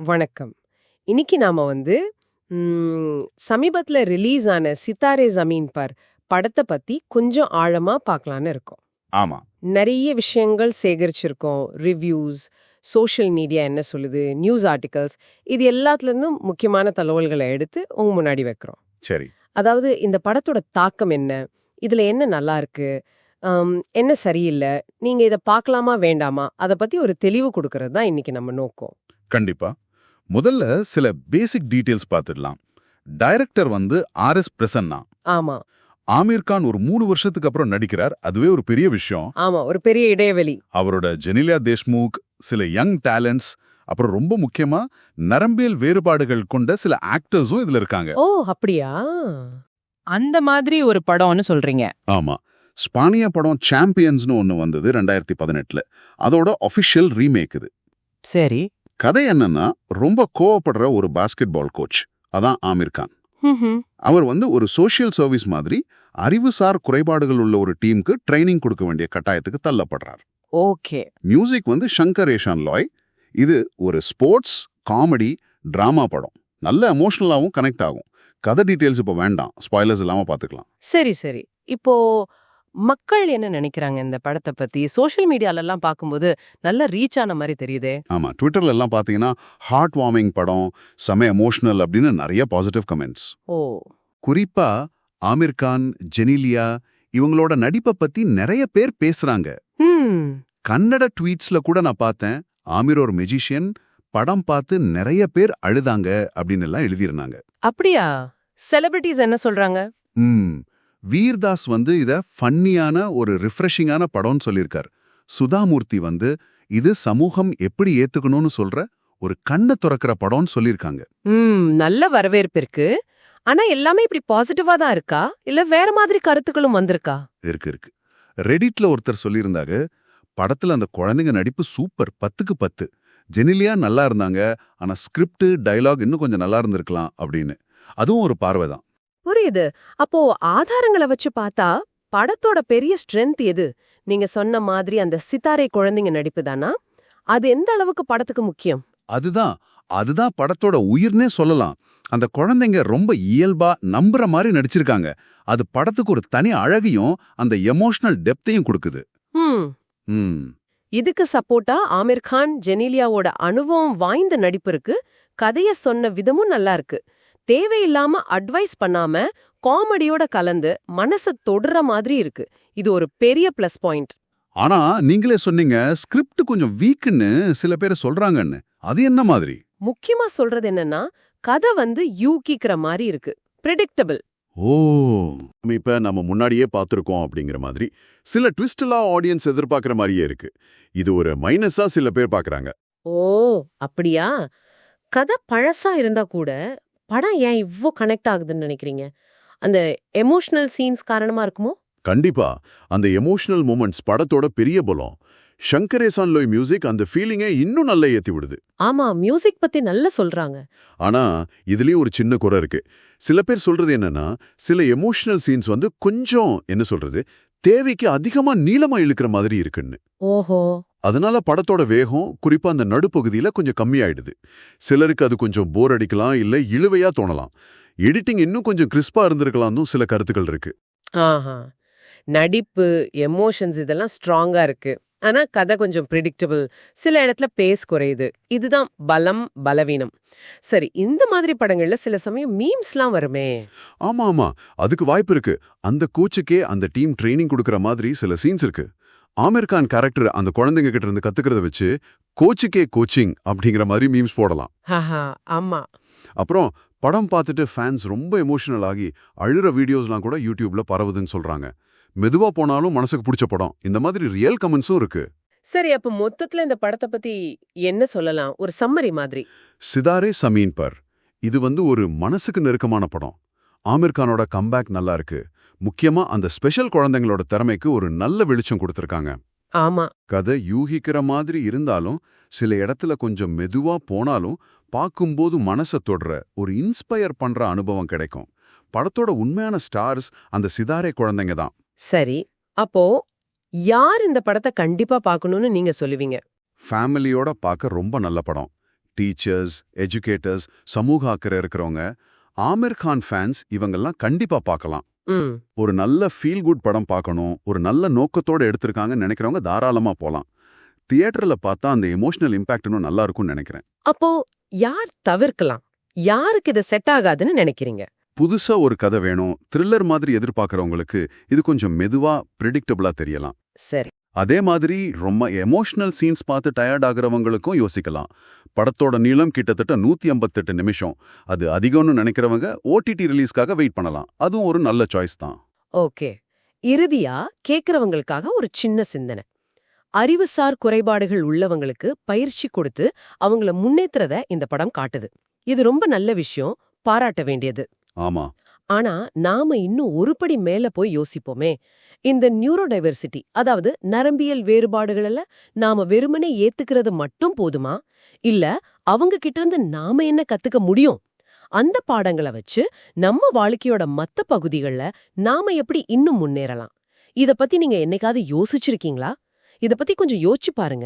வணக்கம். இன்னைக்கு நாம சமீபத்துல ரிலீஸ் ஆன சித்தாரே ஜமீன் பர் படத்தை பத்தி கொஞ்சம் ஆழமா பார்க்கலான்னு இருக்கோம். ஆமா. நிறைய விஷயங்கள் சேகரிச்சிருக்கோம். ரிவ்யூஸ், சோஷியல் மீடியா என்ன சொல்லுது, நியூஸ் ஆர்டிகல்ஸ், இது எல்லாத்துல இருந்தும் முக்கியமான தகவல்களை எடுத்து உங்க முன்னாடி வைக்கிறோம். சரி. அதாவது இந்த படத்தோட தாக்கம் என்ன, இதுல என்ன நல்லா இருக்கு, என்ன சரியில்லை, நீங்க இதை பார்க்கலாமா வேண்டாமா, அதை பத்தி ஒரு தெளிவு கொடுக்கறது தான் இன்னைக்கு நம்ம நோக்கம். கண்டிப்பா. முதல்ல சில பேசிக் டீடைல்ஸ் பார்த்துடலாம். Director R S. பிரசன்னா. ஆமா ஆமீர் கான் ஒரு 3 வருஷத்துக்கு அப்புறம் நடிக்கிறார். அதுவே ஒரு பெரிய விஷயம். ஆமா, ஒரு பெரிய இடைவெளி. அவரோட ஜெனிலியா தேஷ்முக், சில யங் டேலண்ட்ஸ், அப்புறம் ரொம்ப முக்கியமா நரம்பியல் வேறுபாடுகள் கொண்ட சில ஆக்டர்ஸும் இதுல இருக்காங்க. ஓ அப்படியா? அந்த மாதிரி ஒரு படம்னு சொல்றீங்க? ஆமா. ஸ்பானிய படம் சாம்பியன்ஸ்னு ஒன்னு வந்தது 2018ல. அதோட ஒபிஷியல் ரீமேக் இது. சரி. கதை என்னன்னா, ரொம்ப கோவப்படுற ஒரு பாஸ்கெட் பால் கோச், அதான் ஆமீர் கான். அவர் ஒரு சோஷியல் சர்வீஸ் மாதிரி அறிவுசார் குறைபாடுகள் உள்ள ஒரு டீமுக்கு ட்ரைனிங் கொடுக்க வேண்டிய கட்டாயத்துக்கு தள்ளப்படுறார். ஓகே. மியூசிக் ஷங்கர் ஏஷான் லாய். இது ஒரு ஸ்போர்ட்ஸ் காமெடி டிராமா படம். நல்ல எமோஷனலாவும் கனெக்ட் ஆகும். கதை டீடைல்ஸ் இப்போ வேண்டாம், ஸ்பாய்லர்ஸ் இல்லாம பாத்துக்கலாம். சரி சரி. இப்போ மக்கள் என்ன நினைக்கிறாங்க இந்த படத்தை பத்தி? சோஷியல் மீடியால எல்லாம் பார்க்கும்போது நல்ல ரீச் ஆன மாதிரி தெரியுதே. ஆமா, ட்விட்டர்ல எல்லாம் பாத்தீங்கன்னா ஹார்ட் வார்மிங் படம், செம எமோஷனல் அப்படின்னு நிறைய பாசிட்டிவ் கமெண்ட்ஸ். ஓ. குறிப்பா ஆமீர் கான், ஜெனிலியா இவங்களோட நடிப்பை பத்தி நிறைய பேர் பேசுறாங்க. கன்னட ட்வீட்ஸ்ல கூட நான் பார்த்தேன், ஆமீர் ஒரு மெஜிஷியன், படம் பார்த்து நிறைய பேர் அழுதாங்க அப்படின்னு எல்லாம் எழுதியிருந்தாங்க. அப்படியா? செலிபிரிட்டிஸ் என்ன சொல்றாங்க? வீர்தாஸ் இத ஃபன்னியான ஒரு ரிஃப்ரெஷிங்கான படம்னு சொல்லியிருக்கார். சுதாமூர்த்தி இது சமூகம் எப்படி ஏத்துக்கணும்னு சொல்ற ஒரு கண்ணை துறக்கிற படம்னு சொல்லியிருக்காங்க. நல்ல வரவேற்பு இருக்கு. ஆனா எல்லாமே இப்படி பாசிட்டிவா தான் இருக்கா, இல்ல வேற மாதிரி கருத்துக்களும் வந்திருக்கா? இருக்கு. ரெடிட்ல ஒருத்தர் சொல்லியிருந்தாங்க, படத்துல அந்த குழந்தைங்க நடிப்பு சூப்பர், 10க்கு 10. ஜெனிலியா நல்லா இருந்தாங்க, ஆனா ஸ்கிரிப்ட் டயலாக் இன்னும் கொஞ்சம் நல்லா இருந்திருக்கலாம் அப்படின்னு. அதுவும் ஒரு பார்வைதான். புரியுது. அப்போ ஆதாரங்களை வச்சு பார்த்தா படத்தோட பெரிய ஸ்ட்ரென்த் எது? நீங்க சொன்ன மாதிரி அந்த சித்தாரை குழந்தைங்க நடிப்பு தானா? அது எந்த அளவுக்கு படத்துக்கு முக்கியம்? அதுதான் படத்தோட உயிர்னே சொல்லலாம். அந்த குழந்தைங்க ரொம்ப இயல்பா நம்புற மாதிரி நடிச்சிருக்காங்க. அது படத்துக்கு ஒரு தனி அழகையும் அந்த எமோஷனல் டெப்தையும் கொடுக்குது. இதுக்கு சப்போர்ட்டா ஆமீர் கான், ஜெனிலியாவோட அனுபவம் வாய்ந்த நடிப்பு இருக்கு. கதைய சொன்ன விதமும் நல்லா இருக்கு. தேவையில்லாம அட்வைஸ் பண்ணாம காமெடியோட கலந்து மனச தொடுற மாதிரி இருக்கு. இது ஒரு பெரிய பிளஸ் பாயிண்ட். ஆனா நீங்களே சொன்னீங்க ஸ்கிரிப்ட் கொஞ்சம் வீக்னு சில பேர் சொல்றாங்கன்னு. அது என்ன மாதிரி? முக்கியமா சொல்றது என்னன்னா, கதை யூகிக்கிற மாதிரி இருக்கு. பிரெடிக்டபிள். ஓ, இப்ப நம்ம முன்னாடியே பார்த்திருக்கோம் அப்படிங்கிற மாதிரி சில ட்விஸ்ட்லாம் ஆடியன்ஸ் எதிர்பார்க்கிற மாதிரியே இருக்கு. இது ஒரு மைனஸா சில பேர் பாக்குறாங்க. ஓ அப்படியா? கதை பழசா இருந்தா கூட படம் ஏன் இவ்ளோ கனெக்ட் ஆகுதுன்னு நினைக்கிறீங்க? அந்த எமோஷனல் சீன்ஸ் காரணமா இருக்குமோ? கண்டிப்பா. அந்த எமோஷனல் மூமெண்ட்ஸ் படத்தோட பெரிய பலம். ஷங்கர் ஏஷான் லாய் மியூசிக் அந்த ஃபீலிங்கை இன்னும் நல்லா ஏத்தி விடுது. ஆமா, மியூசிக் பத்தி நல்லா சொல்றாங்க. ஆனா இதுலயும் ஒரு சின்ன குறை இருக்கு. சில பேர் சொல்றது என்னன்னா, சில எமோஷனல் சீன்ஸ் கொஞ்சம் என்ன சொல்றது, தேவைக்கு அதிகமா நீளமா இழுக்கிற மாதிரி இருக்குன்னு. ஓஹோ. அதனால படத்தோட வேகம், குறிப்பா அந்த நடுப்பகுதியில கொஞ்சம் கம்மியாயிடுது. சிலருக்கு அது கொஞ்சம் போர் அடிக்கலாம், இல்ல இழுவையா தோணலாம். எடிட்டிங் இன்னும் கொஞ்சம் கிறிஸ்பா இருந்திருக்கலாம்னு சில கருத்துக்கள் இருக்கு. ஆஹா. நடிப்பு, எமோஷன்ஸ் இதெல்லாம் ஸ்ட்ராங்கா இருக்கு. ஆனா கதை கொஞ்சம் பிரெடிக்டபிள். சில இடத்துல பேஸ் குறையுது. இதுதான் பலம், பலவீனம். சரி, இந்த மாதிரி படங்கள்ல சில சமயம் மீம்ஸ்லாம் வருமே. ஆமா, அதுக்கு வாய்ப்பு இருக்கு. அந்த கோச்சுக்கே அந்த டீம் ட்ரைனிங் கொடுக்கற மாதிரி சில சீன்ஸ் இருக்கு. ஆமீர் கான் கேரக்டர் அந்த குழந்தைங்க கிட்ட இருந்து கத்துக்கிறத வச்சு கோச்சுக்கே கோச்சிங் அப்படிங்கிற மாதிரி மீம்ஸ் போடலாம். ஆமா. அப்புறம் படம் பார்த்துட்டு ஃபேன்ஸ் ரொம்ப எமோஷனல் ஆகி அழுற வீடியோஸ்லாம் கூட யூடியூப்ல பரவுதுன்னு சொல்றாங்க. மெதுவா போனாலும் மனசுக்கு பிடிச்ச படம், இந்த மாதிரி ரியல் கமெண்ட்ஸும் இருக்கு. சரி, அப்ப மொத்தத்துல இந்த படத்தை பத்தி என்ன சொல்லலாம்? ஒரு சம்மரி மாதிரி. சிதாரே ஜமீன் பர் இது ஒரு மனசுக்கு நெருக்கமான படம். ஆமீர் கானோட கம்பேக் நல்லா இருக்கு. முக்கியமா அந்த ஸ்பெஷல் குழந்தைங்களோட திறமைக்கு ஒரு நல்ல வெளிச்சம் கொடுத்திருக்காங்க. ஆமா. கதை யூகிக்கிற மாதிரி இருந்தாலும் சில இடத்துல கொஞ்சம் மெதுவா போனாலும் பார்க்கும்போது மனசை தொடுற ஒரு இன்ஸ்பயர் பண்ற அனுபவம் கிடைக்கும். படத்தோட உண்மையான ஸ்டார்ஸ் அந்த சிதாரே குழந்தைங்க தான். சரி, அப்போ யார் இந்த படத்தை கண்டிப்பா பார்க்கணும்னு நீங்க சொல்லுவீங்க? ஃபேமிலியோட பார்க்க ரொம்ப நல்ல படம். டீச்சர்ஸ், எஜுகேட்டர்ஸ், சமூக அக்கறை இருக்கிறவங்க, ஆமிர் கான் ஃபேன்ஸ் இவங்கெல்லாம் கண்டிப்பா பார்க்கலாம். ம் ஒரு நல்ல ஃபீல் குட் படம் பார்க்கணும், ஒரு நல்ல நோக்கத்தோட எடுத்திருக்காங்கன்னு நினைக்கிறவங்க தாராளமா போலாம். தியேட்டர்ல பார்த்தா அந்த எமோஷனல் இம்பாக்ட் இன்னும் நல்லா இருக்கும்னு நினைக்கிறேன். அப்போ யார் தவிர்க்கலாம்? யாருக்கு இது செட் ஆகாதுன்னு நினைக்கிறீங்க? புதுசா ஒரு கதை வேணும், த்ரில்லர் மாதிரி எதிர்பார்க்கறவங்களுக்கு இது கொஞ்சம் மெதுவா ப்ரெடிக்டபிளா தெரியலாம். சரி. அதே மாதிரி ரொம்ப எமோஷனல் சீன்ஸ் பார்த்து டயர்ட் ஆகுறவங்களுக்கும் யோசிக்கலாம். படத்தோட நீளம் கிட்டத்தட்ட 158 நிமிஷம். அது அதிகம்னு நினைக்கிறவங்க ஓடிடி ரிலீஸ்க்காக வெயிட் பண்ணலாம். அதுவும் ஒரு நல்ல சாய்ஸ் தான். ஓகே. இறுதியா கேக்குறவங்களுக்காக ஒரு சின்ன சிந்தனை. அறிவுசார் குறைபாடுகள் உள்ளவங்களுக்கு பயிற்சி கொடுத்து அவங்கள முன்னேத்துறத இந்த படம் காட்டுது. இது ரொம்ப நல்ல விஷயம், பாராட்ட வேண்டியது. ஆமா. ஆனா நாம இன்னும் ஒருபடி மேல போய் யோசிப்போமே. இந்த நியூரோடைவர்சிட்டி, அதாவது நரம்பியல் வேறுபாடுகள நாம வெறுமனே ஏத்துக்கிறது மட்டும் போதுமா? இல்ல அவங்க கிட்ட இருந்து நாம என்ன கத்துக்க முடியும்? அந்த பாடங்களை வச்சு நம்ம வாழ்க்கையோட மத்த பகுதிகள்ல நாம எப்படி இன்னும் முன்னேறலாம்? இத பத்தி நீங்க என்னைக்காவது யோசிச்சிருக்கீங்களா? இத பத்தி கொஞ்சம் யோசிச்சு பாருங்க.